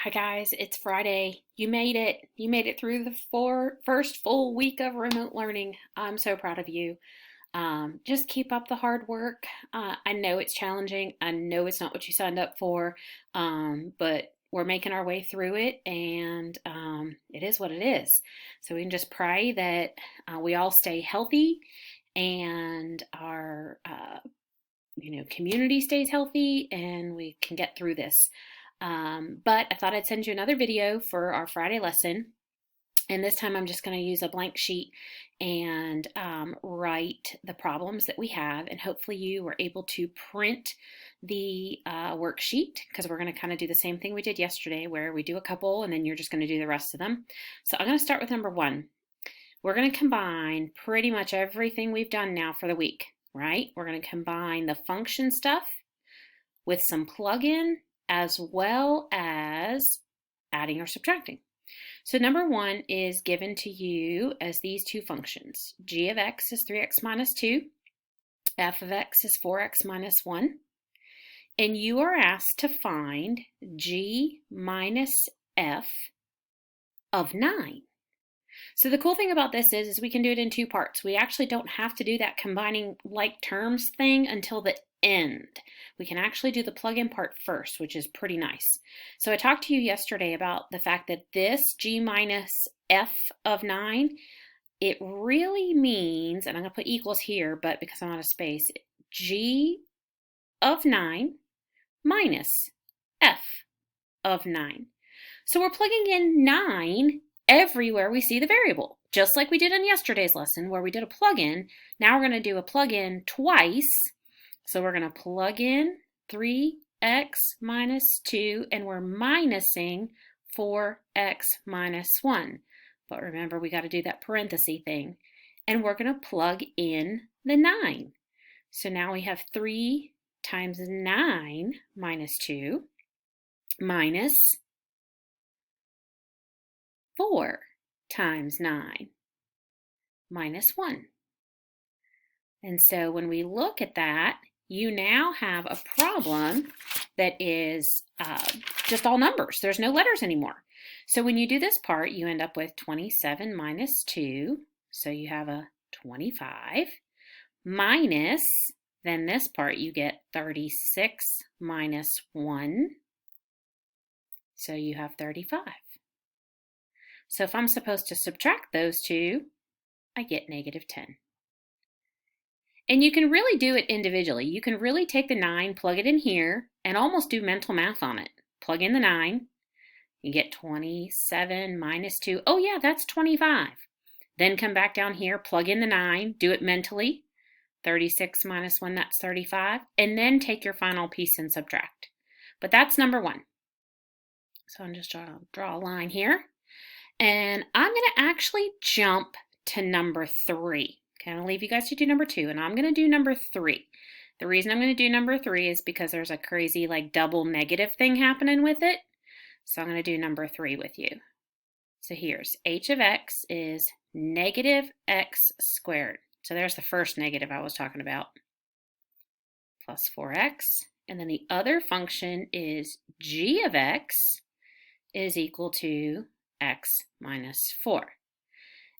Hi guys, it's Friday. You made it. You made it through the first full week of remote learning. I'm so proud of you. Just keep up the hard work. I know it's challenging. I know it's not what you signed up for, but we're making our way through it, and it is what it is. So we can just pray that we all stay healthy and our community stays healthy, and we can get through this. But I thought I'd send you another video for our Friday lesson. And this time I'm just going to use a blank sheet and write the problems that we have. And hopefully you were able to print the worksheet, because we're going to kind of do the same thing we did yesterday, where we do a couple and then you're just going to do the rest of them. So I'm going to start with number one. We're going to combine pretty much everything we've done now for the week, right? We're going to combine the function stuff with some plug-in, as well as adding or subtracting. So number one is given to you as these two functions. G of x is 3x minus 2. F of x is 4x minus 1. And you are asked to find g minus f of 9. So the cool thing about this is we can do it in two parts. We actually don't have to do that combining like terms thing until the end. We can actually do the plug-in part first, which is pretty nice. So I talked to you yesterday about the fact that this g minus f of 9, it really means, and I'm going to put equals here, but because I'm out of space, g of 9 minus f of 9. So we're plugging in 9 everywhere we see the variable, just like we did in yesterday's lesson where we did a plug-in. Now we're going to do a plug-in twice. So we're going to plug in 3x minus 2, and we're minusing 4x minus 1. But remember, we got to do that parenthesis thing. And we're going to plug in the 9. So now we have 3 times 9 minus 2 minus 4 times 9 minus 1. And so when we look at that, you now have a problem that is just all numbers. There's no letters anymore. So when you do this part, you end up with 27 minus 2. So you have a 25 minus, then this part you get 36 minus 1. So you have 35. So if I'm supposed to subtract those two, I get negative 10. And you can really do it individually. You can really take the 9, plug it in here, and almost do mental math on it. Plug in the 9, you get 27 minus 2. Oh yeah, that's 25. Then come back down here, plug in the 9, do it mentally. 36 minus 1, that's 35. And then take your final piece and subtract. But that's number one. So I'm just going to draw a line here. And I'm going to actually jump to number 3. Okay, I'm going to leave you guys to do number 2, and I'm going to do number 3. The reason I'm going to do number 3 is because there's a crazy like double negative thing happening with it. So I'm going to do number 3 with you. So here's h of x is negative x squared. So there's the first negative I was talking about. Plus 4x. And then the other function is g of x is equal to x minus 4.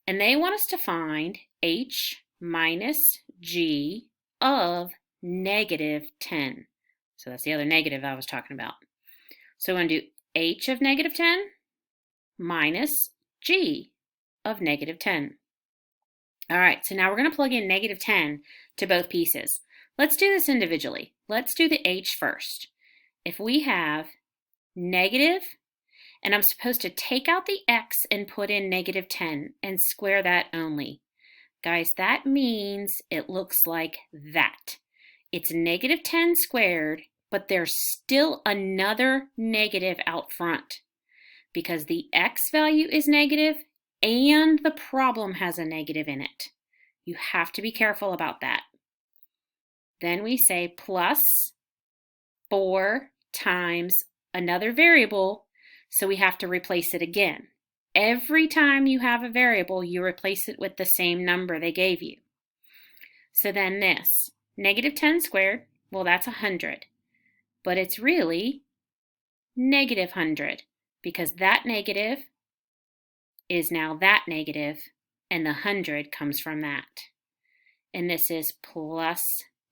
And they want us to find h minus g of negative 10. So that's the other negative I was talking about. So I'm going to do h of negative 10 minus g of negative 10. All right, so now we're going to plug in negative 10 to both pieces. Let's do this individually. Let's do the h first. If we have negative, and I'm supposed to take out the x and put in negative 10 and square that only. Guys, that means it looks like that. It's negative 10 squared, but there's still another negative out front because the x value is negative and the problem has a negative in it. You have to be careful about that. Then we say plus 4 times another variable. So we have to replace it again. Every time you have a variable, you replace it with the same number they gave you. So then this, negative 10 squared, well, that's 100. But it's really negative 100 because that negative is now that negative, and the 100 comes from that. And this is plus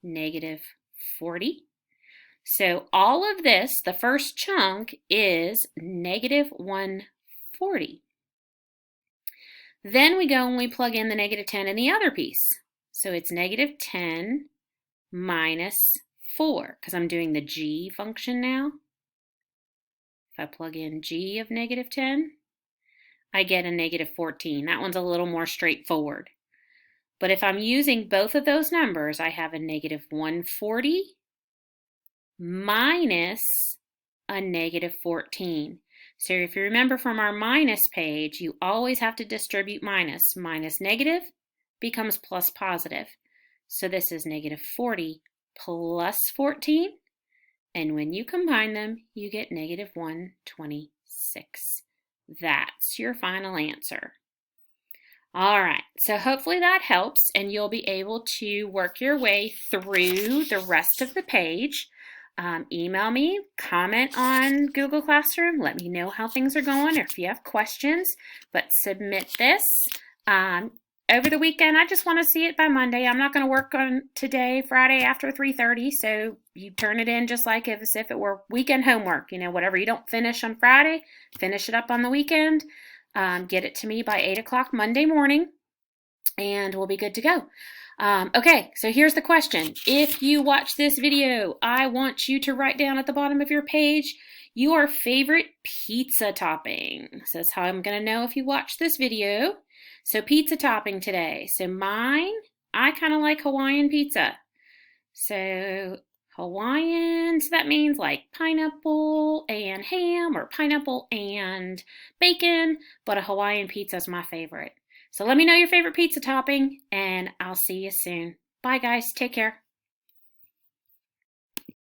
negative 40. So all of this, the first chunk, is negative 140. Then we go and we plug in the negative 10 in the other piece. So it's negative 10 minus 4, because I'm doing the g function now. If I plug in g of negative 10, I get a negative 14. That one's a little more straightforward. But if I'm using both of those numbers, I have a negative 140 minus a negative 14. So if you remember from our minus page, you always have to distribute minus. Minus negative becomes plus positive. So this is negative 40 plus 14. And when you combine them, you get negative 126. That's your final answer. All right, so hopefully that helps, and you'll be able to work your way through the rest of the page. Email me, comment on Google Classroom, let me know how things are going or if you have questions, but submit this. Over the weekend, I just want to see it by Monday. I'm not going to work on today, Friday after 3:30, so you turn it in just like as if it were weekend homework. You know, whatever you don't finish on Friday, finish it up on the weekend. Get it to me by 8 o'clock Monday morning, and we'll be good to go. Okay, so here's the question. If you watch this video, I want you to write down at the bottom of your page your favorite pizza topping. So that's how I'm going to know if you watch this video. So pizza topping today. So mine, I kind of like Hawaiian pizza. So Hawaiian, so that means like pineapple and ham or pineapple and bacon, but a Hawaiian pizza is my favorite. So let me know your favorite pizza topping, and I'll see you soon. Bye guys, take care.